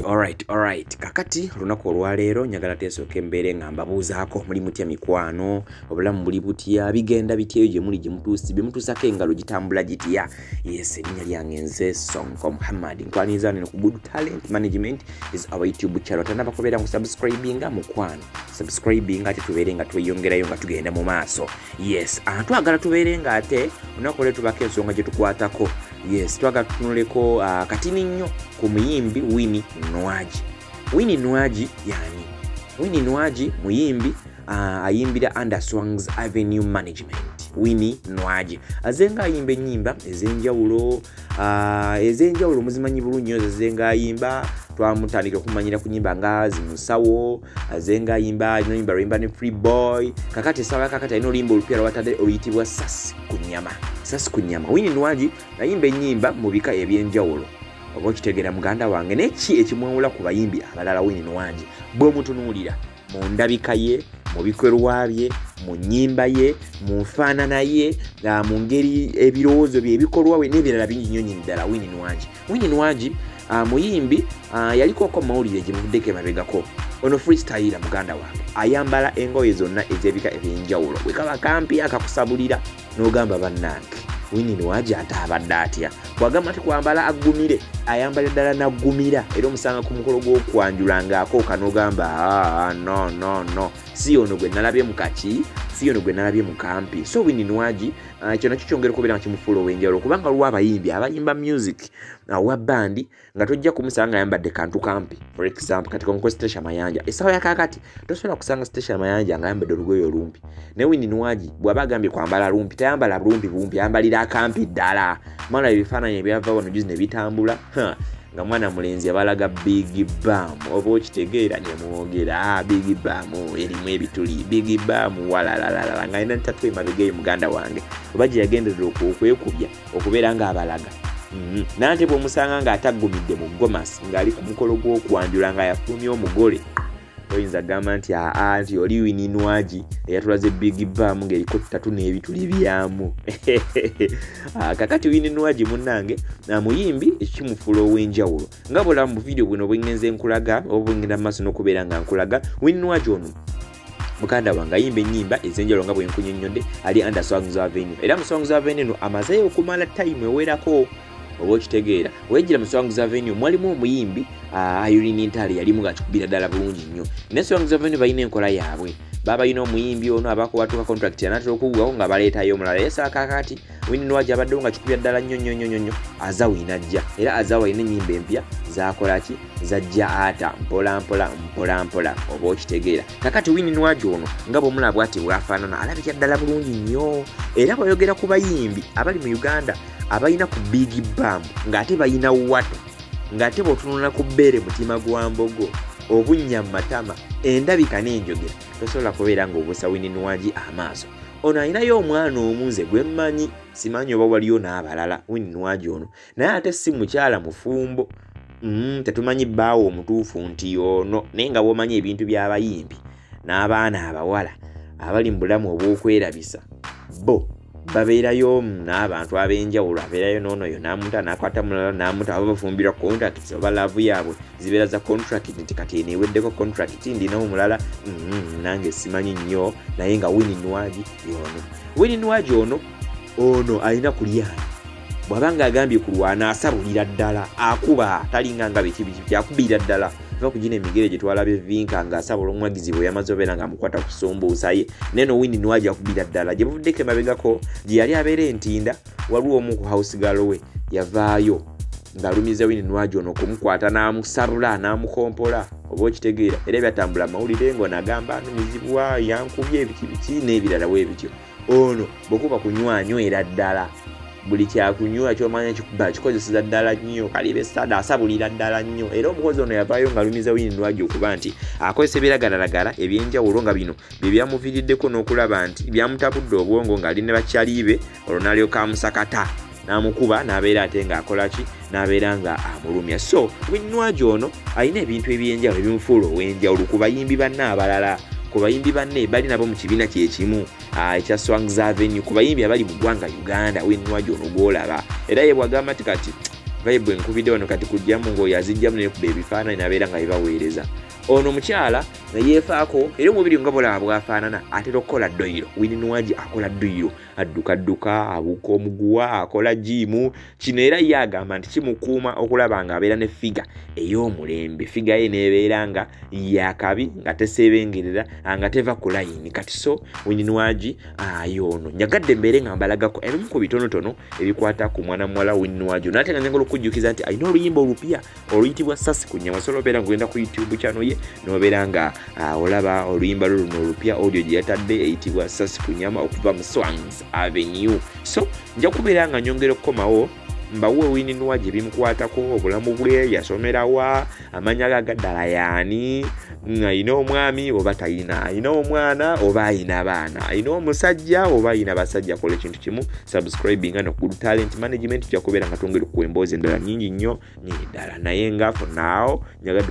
Alright. Kakati lunaku olwaleero njagala teesooka embeere nga mbabuuzaako muli mutya mikwano, obulamu buli butya, bigenda bitya eyo gye muli gye mutuusako engalo gitambula gitya. Yes, erinnya lyange nze Sonko Muhammad. Nkwaniriza neno ku Good Talent Management is our YouTube channel. Tanaba kubeera ngu subscribinga mukwano. Subscribinga ate tubeere nga tweyongerayo nga tugenda mu maaso. Yes, twagala tubeere nga ate lunaku olwo tubako ensonga gye tukwatako. Yes, twagala tutunuleko katini nnyo ku muyimbi Winnie Nwaji. Winnie Nwaji yani? Winnie Nwaji muyimbi ayimbira Under Swangs Avenue Management. Winnie Nwaji azenga ayimba ennyimba ezenjawulo muzimanyi bulungi nyo azenga ayimba twamutandika kumanyira ku nyimba nga Zimusawo, azenga ayimba nyimba rimba ne Free Boy. Kakati sawa kakati ino limbo olupya watade oyitibwa Sasi Kunyama. Winnie Nwaji ayimba ennyimba mu bika ebyenjawulo. Oba kitegera muganda wange neki ekimwawula ku bayimbi abalala Winnie Nwaji bwe mutunuulira mu ndabika ye, mu bikolwa bye, mu nnyimba ye, mu nfaanana ye, mu ngeri ebirowoozo bye, ebikolwa we n'ebirala bingi nnyo ddala. Winnie Nwaji muyimbi yalikoko mawulire gye muvuddeko emabegako. Ono freestyle muganda wange ayambala engoye zonna ez'ebika ebyenjawulo. Bwe kaba kampi akakusabulira n'ogamba bannange Winnie Nwaji atabadde atya. Bwagamba nti kwambala aggumire ayambala ddala naggumira era omusanga ku mukolo gw'okwanjula ng'akooka n'ogamba no si ono gwe nalabye mu kaki, si ono gwe nalabye mu kampi. So Winnie Nwaji ekyo nakyo kyongera okubeera nga kimufuula ow'enjawulo kubanga lwa abayimbi abayimba music wa bandi nga tojja kumusanga ayambadde kantu kampi. For example kati konko Stasha Mayanja essaawa ya kakati tosobola kusanga Stasha Mayanja nga ayambadde olugoye olumpi. Ne Winnie Nwaji bw'aba agambye kwambala lumpi tayambala lumpi ayambalira akampi ddala. Mwana ebifaananyi ebyava wano juzi ne bitambula nga mwana mulenzi abalaga Big Bam. Oba okitegeera ne mwogera Big Bam erimu ebituli Big Bam walalala nga ina ntatu emabega muganda wange oba gye yagenderera okwekubya okubeera nga abalaga. Nante bw'omusanga nga ataggumidde mu Gomasi ng'ali ku mukolo gw'okwanjula nga yafulumya omugole oyinza gamba nti oli Winnie Nwaji eyatulaze Big Bam ng'eriko ttatu n'ebituli byamu. Kakati Winnie Nwaji munnange muyimbi ekimufuula ow'enjawulo nga bw'olaba mu video buno bwengenze nkulaga oba bwengenda mu maaso n'okubeera nga nkulaga. Winnie Nwaji ono muganda wange ayimba ennyimba ez'enjawulo nga bwe nkunnyonnyodde ali Under Swangs Avenue era mu Swangs Avenue eno amazeeyo okumala time ewerako. Oba okitegeera wejjira mu Swangs Avenue mwalimu omuyimbi Irene Ntale yalimu gakikubira ddala bulungi nnyo. Ne Swangs Avenue balina enkola yaabwe baba yina omuyimbi ono abakuwatuka contract yanatera okuggwawo nga baleetayo omulala. Yesa kakati Winnie Nwaji abaddewo nga kikubira ddala nnyo Azawe inajja era Azawe ayina ennyimba empya zakola ki zajja ata mpola oba okitegeera. Kakati Winnie Nwaji ono nga bw'omulaba ati bw'afaanana alabikira ddala bulungi nnyo era bw'ayogera ku bayimbi abali mu Uganda abayina ku Big Bam ng'ate bayina wato ng'ate bw'otunula ku bbeere mutima gwa mbogo obunnya mu matama endabika n'enjogera tosobola kubeera ng'obuusa Winnie Nwaji amaaso. Ono ayinayo omwana omunze gwe mmanyi simanyi oba waliyo n'abalala Winnie Nwaji ono naye ate si mukyala mufumbo. Tetumanyi bbaawo omutuufu nti ono naye nga bw'omanyi ebintu by'abayimbi n'abaana abawala abali mu bulamu obw'okwerabisa bo babeerayo n'abantu ab'enjawulo abeerayo n'onoyo n'amuta n'akwata mulala n'amuta aba bafumbirwa contract oba laavu yaabwe zibeera za contract nti kati eneeweddeko contract ndinawo mulala nange simanyi nnyo naye nga Winnie Nwaji ono. Winnie Nwaji ono alina kulyana bw'aba ng'agambye kulwana asabulira ddala akuba talinga nga biki akubira ddala nga kugina emigere gye twalabye Vinka ng'asabula omwagizi bwe yamaze obeera ng'amukwata ku ssumbuusa ye. Neno Winnie Nwaji akubira ddala gye buvuddeko emabegako gye yali abeera entinda waliwo omu ku house girl we yavaayo ng'alumiza Winnie Nwaji ono okumukwata n'amusabula n'amukompola oba okitegeera era byatambula amawulire ng'onagamba mizibwa yankubye biki n'ebirala bwe bityo. Ono bw'okuba kunywanywera ddala buli kyakunywa ky'omanya kikozeseza ddala nnyo kalibe sada asabulira ddala nnyo era omukozi ono yavaayo ng'alumiza Winnie Nwaji okuba nti akozesa ebiragalalagala ebyenjawulo nga bino bye byamuviiriddeko n'okulaba nti byamutabudde obwongo ng'ali ne bakyalibe olwo n'alyoka amusakata n'amukuba n'abeera ate ng'akola ki n'abeera nga amulumya. So Winnie Nwaji ono alina ebintu ebyenjawulo ebimufuula ow'enjawulo ku bayimbi banne abalala ku bayimbi banne bali nabo mu kibiina kyekimu ekya Swangs Avenue ku bayimbi abali mu ggwanga Uganda Winnie Nwaji ono gw'olaba era ye bw'agamba nti kati vibe enkubidde wano kati kujjamu ngo yazijjamu ne ku ebifaananyi nabeera nga bibaweereza. Ono mukyala nga yeefaako era omubiri nga bulaba bwafaanana atera okukola doyiro. Winnie Nwagi akola doyiro, adduka abuuka omuguwa, akola jiimu. Kino era ye agamba nti kimukuuma okulaba nga abeera ne figa ey'omulembe. Figa ye neebeera nga yakabi nga teseebengerera nga teva ku layini. Kati so Winnie Nwagi y'ono nyagadde mbeere nga mbalagako ebimu ku bitonotono ebikwata ku mwana muwala Winnie Nwagi. Naate nga njagala okujjukiza nti alina oluyimba olupya oluyitibwa Sasi ku Nnyama. Osobola obeera ng'ogenda ku YouTube channel ye n'obeera nga olaba oluyimba luno olupya audio gye yatadde eyitibwa Sasi ku Nnyama okuva mu Swangs Avenue. So nja kubeera nga nyongera okukomawo mbawe Winnie Nwagi bimukwatako, obulamu bwe, yasomerawa, amanya agaddala yaani, ayina omwami oba tayina, ayina omwana oba ayina abaana, ayina omusajja oba ayina basajja. Kola ekintu kimu, subscribing no Good Talent Management, tujja kubeera nga twongera okuwa emboozi endala nnyingi nnyo n'eddala naye nga for now nyagadde